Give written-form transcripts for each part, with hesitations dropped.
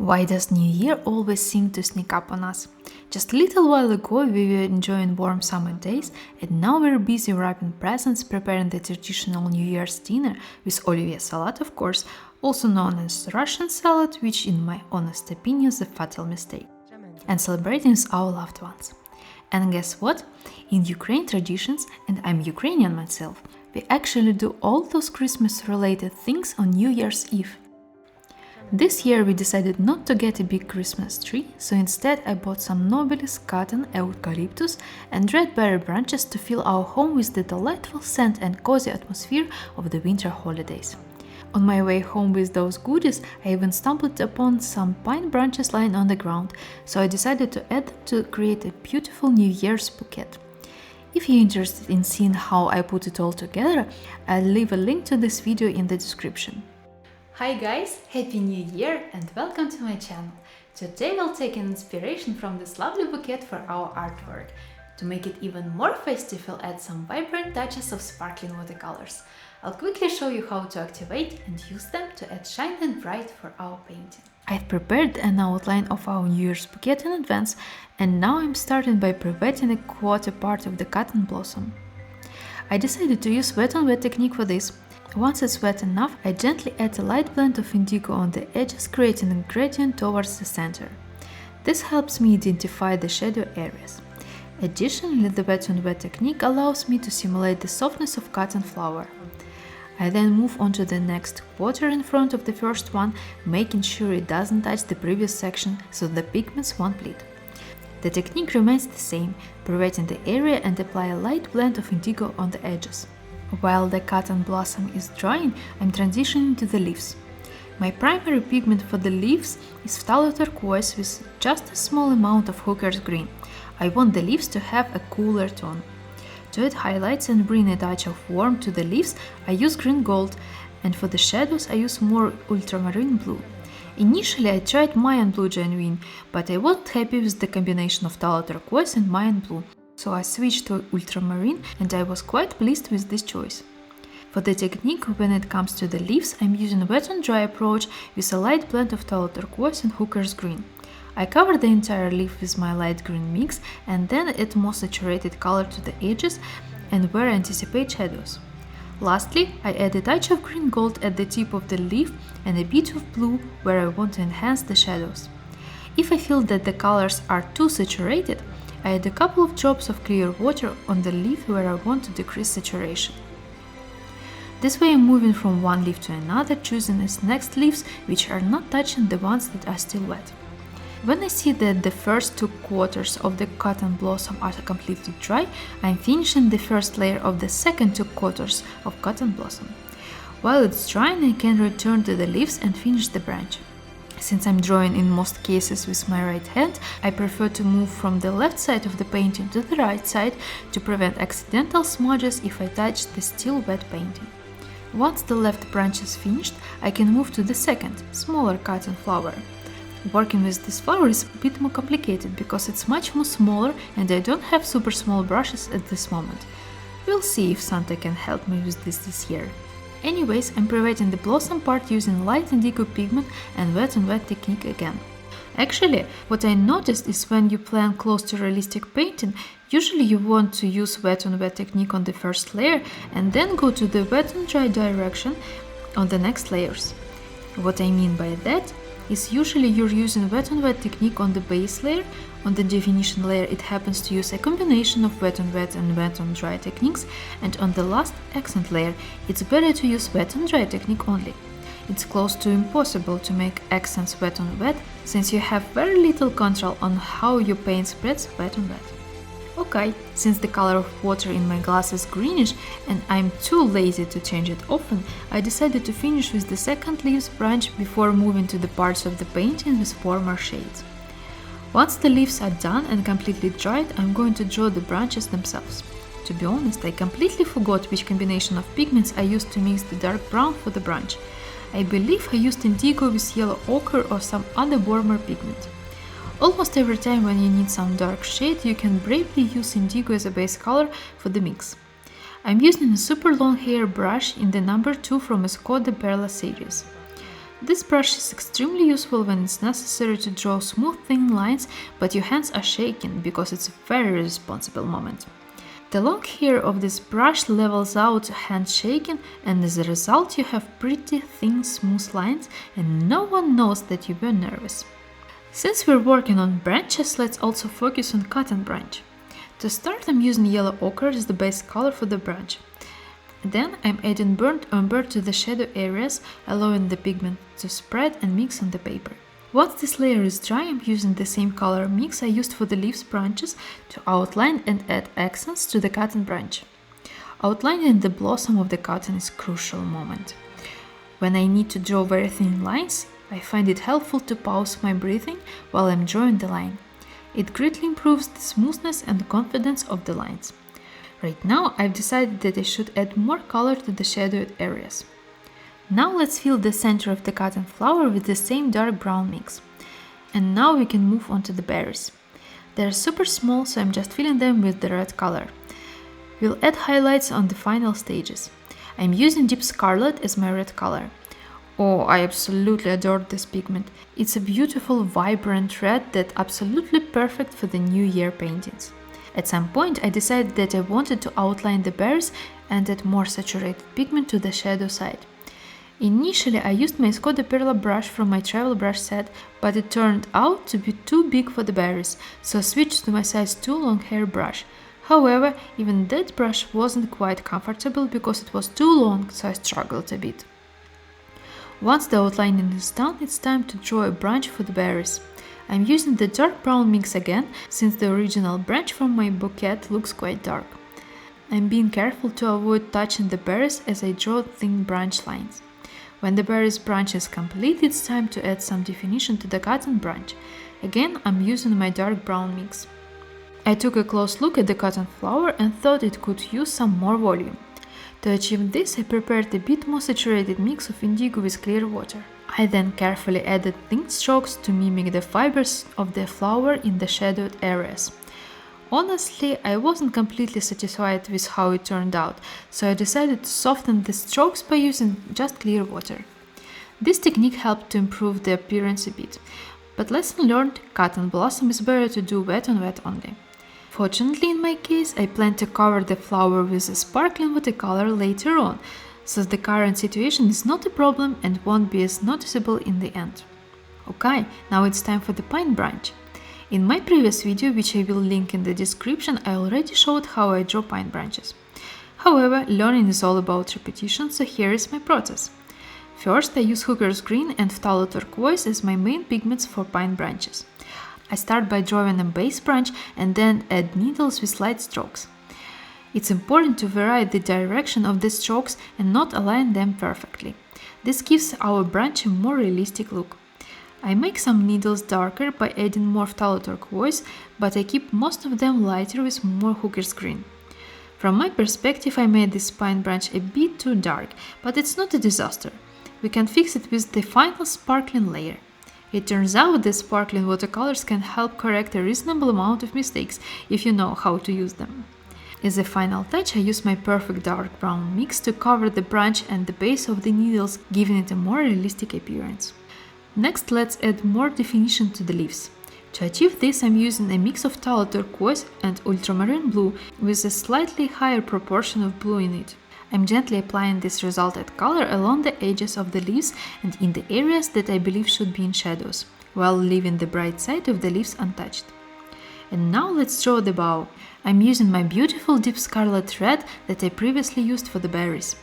Why does New Year always seem to sneak up on us? Just a little while ago we were enjoying warm summer days, and now we're busy wrapping presents, preparing the traditional New Year's dinner with Olivier salad, of course, also known as Russian salad, which in my honest opinion is a fatal mistake, and celebrating with our loved ones. And guess what? In Ukraine traditions, and I'm Ukrainian myself, we actually do all those Christmas-related things on New Year's Eve. This year we decided not to get a big Christmas tree, so instead I bought some nobilis, cotton, eucalyptus and red berry branches to fill our home with the delightful scent and cozy atmosphere of the winter holidays. On my way home with those goodies, I even stumbled upon some pine branches lying on the ground, so I decided to add them to create a beautiful New Year's bouquet. If you're interested in seeing how I put it all together, I'll leave a link to this video in the description. Hi guys, Happy New Year and welcome to my channel. Today we'll take an inspiration from this lovely bouquet for our artwork. To make it even more festive, we'll add some vibrant touches of sparkling watercolors. I'll quickly show you how to activate and use them to add shine and bright for our painting. I've prepared an outline of our New Year's bouquet in advance, and now I'm starting by pre-wetting a quarter part of the cotton blossom. I decided to use wet on wet technique for this. Once it's wet enough, I gently add a light blend of indigo on the edges, creating a gradient towards the center. This helps me identify the shadow areas. Additionally, the wet on wet technique allows me to simulate the softness of cotton flower. I then move on to the next quarter in front of the first one, making sure it doesn't touch the previous section so the pigments won't bleed. The technique remains the same, pre-wetting the area and apply a light blend of indigo on the edges. While the cotton blossom is drying, I'm transitioning to the leaves. My primary pigment for the leaves is phthalo turquoise with just a small amount of hooker's green. I want the leaves to have a cooler tone. To add highlights and bring a touch of warmth to the leaves, I use green gold, and for the shadows I use more ultramarine blue. Initially I tried Mayan blue genuine, but I wasn't happy with the combination of phthalo turquoise and Mayan blue. So I switched to ultramarine and I was quite pleased with this choice. For the technique, when it comes to the leaves, I'm using wet on dry approach with a light blend of phthalo turquoise and hooker's green. I cover the entire leaf with my light green mix and then add more saturated color to the edges and where I anticipate shadows. Lastly, I add a touch of green gold at the tip of the leaf and a bit of blue where I want to enhance the shadows. If I feel that the colors are too saturated, I add a couple of drops of clear water on the leaf where I want to decrease saturation. This way I'm moving from one leaf to another, choosing as next leaves which are not touching the ones that are still wet. When I see that the first two quarters of the cotton blossom are completely dry, I'm finishing the first layer of the second two quarters of cotton blossom. While it's drying, I can return to the leaves and finish the branch. Since I'm drawing in most cases with my right hand, I prefer to move from the left side of the painting to the right side to prevent accidental smudges if I touch the still wet painting. Once the left branch is finished, I can move to the second, smaller cotton flower. Working with this flower is a bit more complicated because it's much more smaller and I don't have super small brushes at this moment. We'll see if Santa can help me with this year. Anyways, I'm pre-wetting the blossom part using light indigo pigment and wet on wet technique again. Actually, what I noticed is when you plan close to realistic painting, usually you want to use wet on wet technique on the first layer and then go to the wet on dry direction on the next layers. What I mean by that is usually you're using wet on wet technique on the base layer. On the definition layer it happens to use a combination of wet on wet and wet on dry techniques, and on the last accent layer it's better to use wet on dry technique only. It's close to impossible to make accents wet on wet, since you have very little control on how your paint spreads wet on wet. Okay, since the color of water in my glass is greenish and I'm too lazy to change it often, I decided to finish with the second leaves branch before moving to the parts of the painting with warmer shades. Once the leaves are done and completely dried, I'm going to draw the branches themselves. To be honest, I completely forgot which combination of pigments I used to mix the dark brown for the branch. I believe I used indigo with yellow ochre or some other warmer pigment. Almost every time when you need some dark shade, you can bravely use indigo as a base color for the mix. I'm using a super long hair brush in the number 2 from Escoda Perla series. This brush is extremely useful when it's necessary to draw smooth thin lines, but your hands are shaking because it's a very responsible moment. The long hair of this brush levels out hand shaking, and as a result you have pretty thin smooth lines and no one knows that you were nervous. Since we're working on branches, let's also focus on cotton branch. To start, I'm using yellow ochre as the base color for the branch. Then I'm adding burnt umber to the shadow areas, allowing the pigment to spread and mix on the paper. Once this layer is dry, I'm using the same color mix I used for the leaves branches to outline and add accents to the cotton branch. Outlining the blossom of the cotton is a crucial moment. When I need to draw very thin lines, I find it helpful to pause my breathing while I'm drawing the line. It greatly improves the smoothness and confidence of the lines. Right now, I've decided that I should add more color to the shadowed areas. Now let's fill the center of the cotton flower with the same dark brown mix. And now we can move on to the berries. They're super small, so I'm just filling them with the red color. We'll add highlights on the final stages. I'm using deep scarlet as my red color. Oh, I absolutely adore this pigment. It's a beautiful, vibrant red that's absolutely perfect for the New Year paintings. At some point, I decided that I wanted to outline the berries and add more saturated pigment to the shadow side. Initially, I used my Scotta Perla brush from my travel brush set, but it turned out to be too big for the berries, so I switched to my size 2 long hair brush. However, even that brush wasn't quite comfortable because it was too long, so I struggled a bit. Once the outlining is done, it's time to draw a branch for the berries. I'm using the dark brown mix again, since the original branch from my bouquet looks quite dark. I'm being careful to avoid touching the berries as I draw thin branch lines. When the berries branch is complete, it's time to add some definition to the cotton branch. Again, I'm using my dark brown mix. I took a close look at the cotton flower and thought it could use some more volume. To achieve this, I prepared a bit more saturated mix of indigo with clear water. I then carefully added thin strokes to mimic the fibers of the flower in the shadowed areas. Honestly, I wasn't completely satisfied with how it turned out, so I decided to soften the strokes by using just clear water. This technique helped to improve the appearance a bit, but lesson learned, cotton blossom is better to do wet on wet only. Fortunately, in my case, I plan to cover the flower with a sparkling watercolor later on, so the current situation is not a problem and won't be as noticeable in the end. Okay, now it's time for the pine branch. In my previous video, which I will link in the description, I already showed how I draw pine branches. However, learning is all about repetition, so here is my process. First, I use Hooker's Green and Phthalo Turquoise as my main pigments for pine branches. I start by drawing a base branch and then add needles with light strokes. It's important to vary the direction of the strokes and not align them perfectly. This gives our branch a more realistic look. I make some needles darker by adding more Phthalo Turquoise, but I keep most of them lighter with more Hooker's Green. From my perspective, I made this pine branch a bit too dark, but it's not a disaster. We can fix it with the final sparkling layer. It turns out that sparkling watercolors can help correct a reasonable amount of mistakes if you know how to use them. As a final touch, I use my perfect dark brown mix to cover the branch and the base of the needles, giving it a more realistic appearance. Next, let's add more definition to the leaves. To achieve this, I'm using a mix of Phthalo Turquoise and ultramarine blue with a slightly higher proportion of blue in it. I'm gently applying this resulted color along the edges of the leaves and in the areas that I believe should be in shadows, while leaving the bright side of the leaves untouched. And now let's draw the bow. I'm using my beautiful deep scarlet red that I previously used for the berries.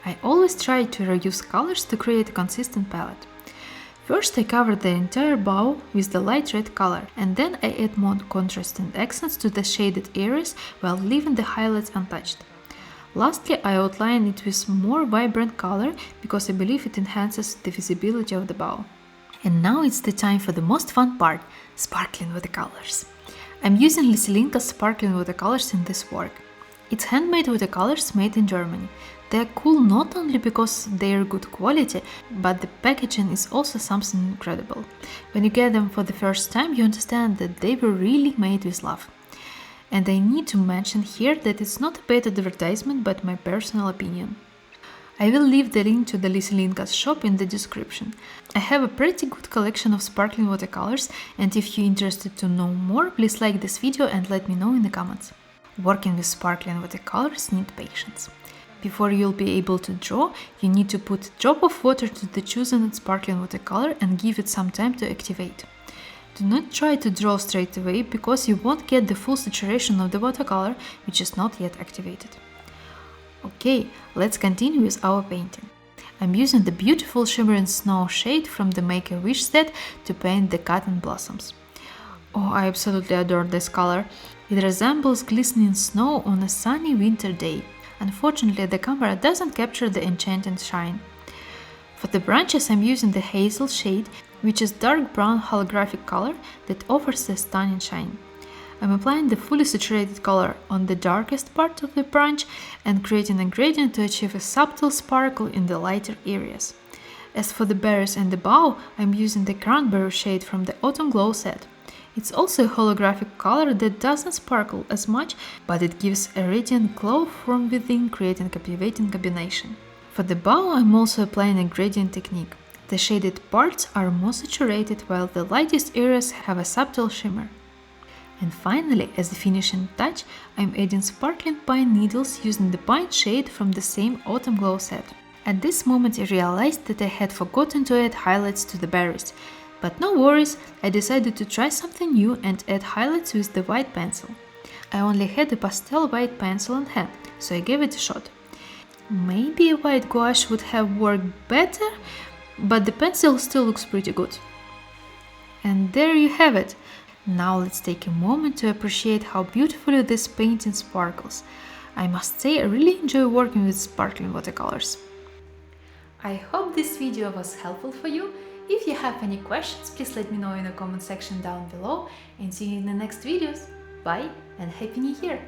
I always try to reuse colors to create a consistent palette. First, I cover the entire bow with the light red color, and then I add more contrasting accents to the shaded areas while leaving the highlights untouched. Lastly, I outline it with more vibrant color because I believe it enhances the visibility of the bow. And now it's the time for the most fun part – sparkling watercolors. I'm using Liselinka's sparkling watercolors in this work. It's handmade watercolors made in Germany. They're cool not only because they're good quality, but the packaging is also something incredible. When you get them for the first time, you understand that they were really made with love. And I need to mention here that it's not a paid advertisement, but my personal opinion. I will leave the link to the Liselinka's shop in the description. I have a pretty good collection of sparkling watercolors, and if you're interested to know more, please like this video and let me know in the comments. Working with sparkling watercolors needs patience. Before you'll be able to draw, you need to put a drop of water to the chosen sparkling watercolor and give it some time to activate. Do not try to draw straight away because you won't get the full saturation of the watercolor, which is not yet activated. Okay, let's continue with our painting. I'm using the beautiful shimmering snow shade from the Make-A-Wish set to paint the cotton blossoms. Oh, I absolutely adore this color. It resembles glistening snow on a sunny winter day. Unfortunately, the camera doesn't capture the enchanting shine. For the branches, I'm using the hazel shade, which is dark brown holographic color that offers a stunning shine. I'm applying the fully saturated color on the darkest part of the branch and creating a gradient to achieve a subtle sparkle in the lighter areas. As for the berries and the bough, I'm using the cranberry shade from the Autumn Glow set. It's also a holographic color that doesn't sparkle as much, but it gives a radiant glow from within, creating a captivating combination. For the bow, I'm also applying a gradient technique. The shaded parts are more saturated, while the lightest areas have a subtle shimmer. And finally, as a finishing touch, I'm adding sparkling pine needles using the pine shade from the same Autumn Glow set. At this moment, I realized that I had forgotten to add highlights to the berries. But no worries, I decided to try something new and add highlights with the white pencil. I only had a pastel white pencil on hand, so I gave it a shot. Maybe a white gouache would have worked better, but the pencil still looks pretty good. And there you have it! Now let's take a moment to appreciate how beautifully this painting sparkles. I must say I really enjoy working with sparkling watercolors. I hope this video was helpful for you. If you have any questions, please let me know in the comment section down below, and see you in the next videos. Bye and Happy New Year!